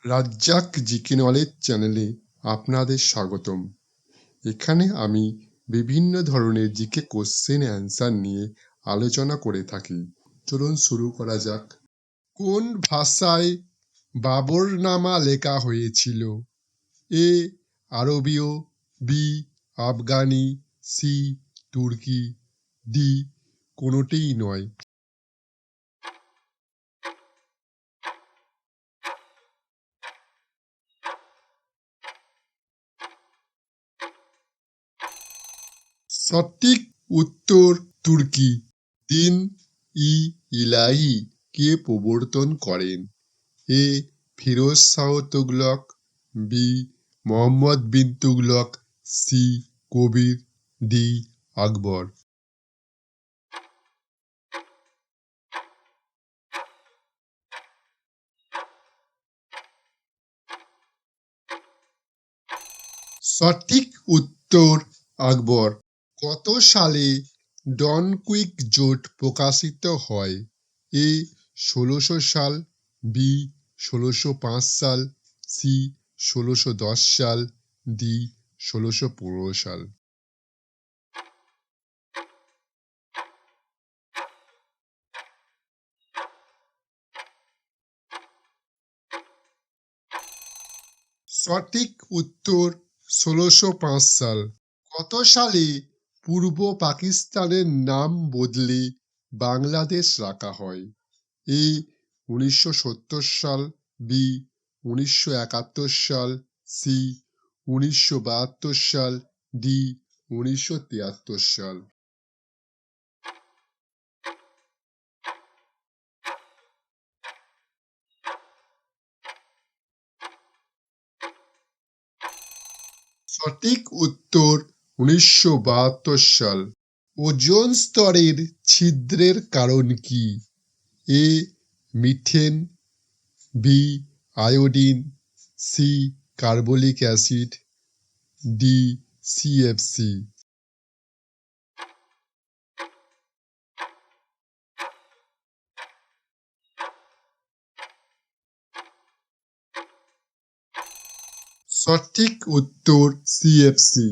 Razzak GK knowledge চ্যানেলে আপনাদের স্বাগতম। এখানে আমি বিভিন্ন ধরনের জিকে কোশ্চেন অ্যান্সার নিয়ে আলোচনা করে থাকি। চলুন শুরু করা যাক। কোন ভাষায় বাবরনামা লেখা হয়েছিল? এ আরবীয়, বি আফগানি, সি তুর্কি, ডি কোনোটিই নয়। সঠিক উত্তর তুর্কি। দিন ই ইলাহি কে প্রবর্তন করেন? এ ফিরোজ শাহ তুগলক, বি মোহাম্মদ বিন তুগলক, সি কবির, ডি আকবর। সঠিক উত্তর আকবর। কত সালে ডন কুইক জোট প্রকাশিত হয়? এ ১৬০০ সাল, বি ১৬০৫ সাল, সি ১৬১০ সাল, ডি ১৬১৫ সাল। সঠিক উত্তর ১৬০৫ সাল। কত সালে পূর্ব পাকিস্তানের নাম বদলে বাংলাদেশ রাখা হয়? এ ১৯৭০ সাল, বি ১৯৭১ সাল, সি ১৯৭২ সাল, ডি ১৯৭৩ সাল। সঠিক উত্তর ১৯৭২ সাল। ওজোন স্তরের ছিদ্রের কারণ কি? A methane, B iodine, C carbolic acid, D CFC. সঠিক উত্তর সিএফসি।